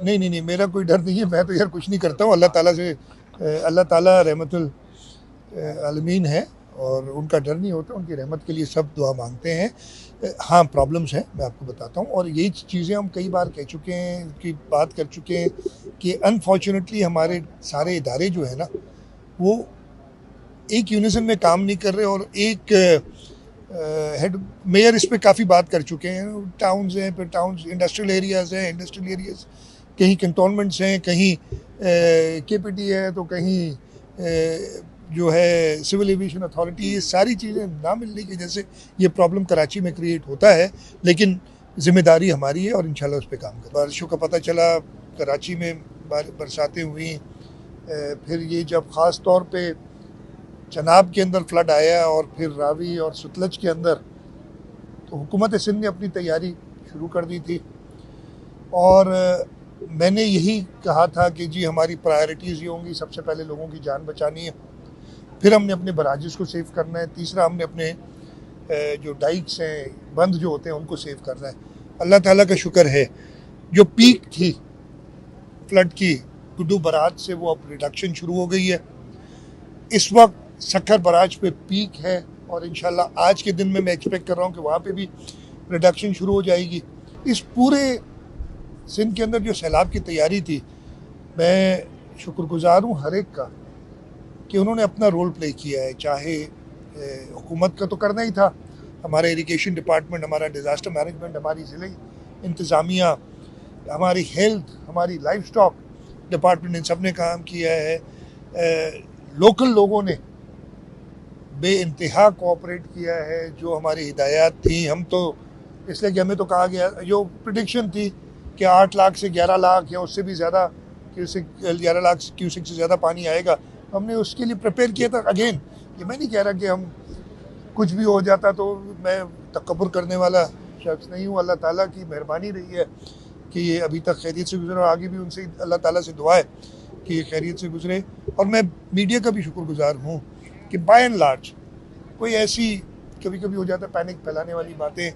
नहीं, मेरा कोई डर नहीं है। मैं तो यार कुछ नहीं करता हूँ। अल्लाह ताला रहमतुल आलमीन है और उनका डर नहीं होता। उनकी रहमत के लिए सब दुआ मांगते हैं। हाँ, प्रॉब्लम्स हैं, मैं आपको बताता हूँ, और यही चीज़ें हम कई बार कह चुके हैं, की बात कर चुके हैं कि अनफॉर्चुनेटली हमारे सारे इदारे जो है ना, वो एक यूनिसन में काम नहीं कर रहे। और एक हेड मेयर इस पे काफ़ी बात कर चुके हैं। टाउन्स हैं, फिर टाउन्स इंडस्ट्रियल एरियाज़ हैं, इंडस्ट्रियल एरियाज़ कहीं कंटोनमेंट्स हैं, कहीं केपीटी है, तो कहीं जो है सिविल एविएशन अथॉरिटी। ये सारी चीज़ें ना मिलने की वजह से ये प्रॉब्लम कराची में क्रिएट होता है, लेकिन जिम्मेदारी हमारी है और इंशाल्लाह उस पर काम करें। बारिशों का पता चला, कराची में बरसातें हुई, फिर ये जब ख़ास तौर पे चनाब के अंदर फ्लड आया और फिर रावी और सतलज के अंदर, तो हुकूमत सिंध ने अपनी तैयारी शुरू कर दी थी। और मैंने यही कहा था कि जी हमारी प्रायोरिटीज़ ये होंगी, सबसे पहले लोगों की जान बचानी है, फिर हमने अपने बराजिस को सेव करना है, तीसरा हमने अपने जो डाइक्स हैं, बंद जो होते हैं, उनको सेव करना है। अल्लाह ताला का शुक्र है, जो पीक थी फ्लड की गुड्डू बराज से, वो अब रिडक्शन शुरू हो गई है। इस वक्त सक्खर बराज पे पीक है और इंशाल्लाह आज के दिन में मैं एक्सपेक्ट कर रहा हूँ कि वहाँ पे भी रिडक्शन शुरू हो जाएगी। इस पूरे सिंध के अंदर जो सैलाब की तैयारी थी, मैं शुक्रगुजार हूँ हर एक का कि उन्होंने अपना रोल प्ले किया है। चाहे हुकूमत का तो करना ही था, हमारा इरिगेशन डिपार्टमेंट, हमारा डिज़ास्टर मैनेजमेंट, हमारी ज़िले इंतज़ामिया, हमारी हेल्थ, हमारी लाइफ स्टॉक डिपार्टमेंट, इन सब ने काम किया है। लोकल लोगों ने बेइंतहा कोऑपरेट किया है। जो हमारी हिदायत थी, हम तो इसलिए कि हमें तो कहा गया, जो प्रेडिक्शन थी कि 8 लाख से 11 लाख या उससे भी ज़्यादा क्यूसेक, 11 लाख क्यूसेक से ज़्यादा पानी आएगा, हमने उसके लिए प्रिपेयर किया था। अगेन, ये मैं नहीं कह रहा कि हम कुछ भी हो जाता, तो मैं तकब्बुर करने वाला शख्स नहीं हूँ। अल्लाह ताला की मेहरबानी रही है कि ये अभी तक खैरियत से गुजरा, और आगे भी उनसे अल्लाह ताला से दुआ है कि ये खैरियत से गुजरे। और मैं मीडिया का भी शुक्रगुजार हूँ कि बाय एंड लार्ज कोई ऐसी कभी कभी हो जाता है पैनिक फैलाने वाली बातें,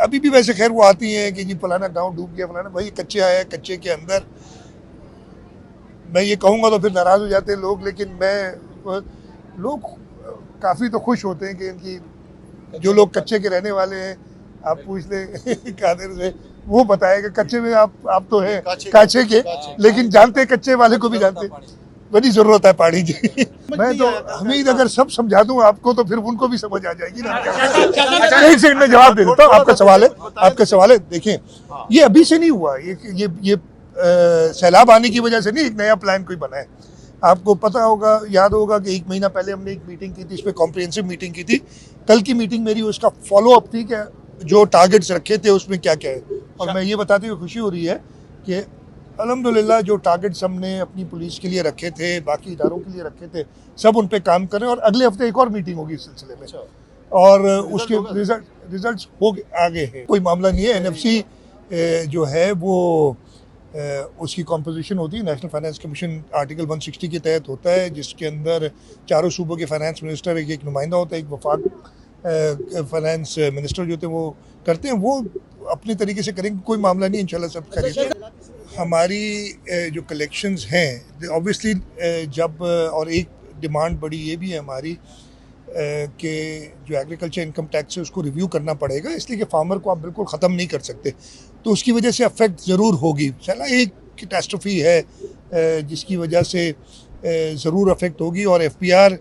अभी भी वैसे खैर वो आती हैं कि जी फलाना गांव डूब गया, फलाना, भाई कच्चे आया है, कच्चे के अंदर मैं ये कहूँगा तो फिर नाराज़ हो जाते हैं लोग, लेकिन लोग काफ़ी तो खुश होते हैं कि इनकी जो लोग कच्चे के रहने वाले हैं, आप पूछ लें कादिर से, वो बताएगा कच्चे में आप तो हैं काचे के, लेकिन जानते कच्चे वाले को भी जानते, बड़ी ज़रूरत है पानी की। मैं तो हमीद अगर सब समझा दूं आपको तो फिर उनको भी समझ आ जाएगी ना। एक सेकंड में जवाब दे देता हूँ। आपका सवाल है, देखें, ये अभी से नहीं हुआ, ये सैलाब आने की वजह से नहीं, एक नया प्लान कोई बना है। आपको पता होगा, याद होगा कि 1 महीना पहले हमने एक मीटिंग की थी, इस पर कॉम्प्रिहेंसिव मीटिंग की थी। कल की मीटिंग मेरी उसका फॉलो अप थी कि जो टारगेट्स रखे थे उसमें क्या क्या है। और मैं ये बताते हुए खुशी हो रही है कि अल्हम्दुलिल्लाह जो टारगेट्स हमने अपनी पुलिस के लिए रखे थे, बाकी इदारों के लिए रखे थे, सब उन पे काम कर रहे हैं। और अगले हफ्ते एक और मीटिंग होगी इस सिलसिले में, और उसके रिजल्ट्स आ गए हैं। कोई मामला नहीं है। एनएफसी जो है वो उसकी कॉम्पोजिशन होती है, नेशनल फाइनेंस कमीशन आर्टिकल 160 के तहत होता है, जिसके अंदर चारों सूबों के फाइनेंस मिनिस्टर, एक नुमाइंदा होता है, एक वफाक फाइनेंस मिनिस्टर जो होते हैं वो करते हैं। वो अपने तरीके से करेंगे, कोई मामला नहीं, इंशाल्लाह सब करेंगे। हमारी जो कलेक्शंस हैं ऑब्वियसली, जब और एक डिमांड बड़ी ये भी है हमारी कि जो एग्रीकल्चर इनकम टैक्स है उसको रिव्यू करना पड़ेगा, इसलिए कि फार्मर को आप बिल्कुल ख़त्म नहीं कर सकते, तो उसकी वजह से अफेक्ट ज़रूर होगी। चला एक कैटास्ट्रोफी है जिसकी वजह से ज़रूर अफेक्ट होगी, और FPR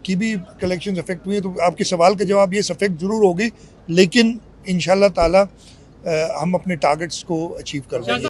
की भी कलेक्शंस अफेक्ट हुई है। तो आपके सवाल का जवाब ये, अफेक्ट ज़रूर होगी, लेकिन इंशाल्लाह ताला हम अपने टारगेट्स को अचीव कर लेंगे।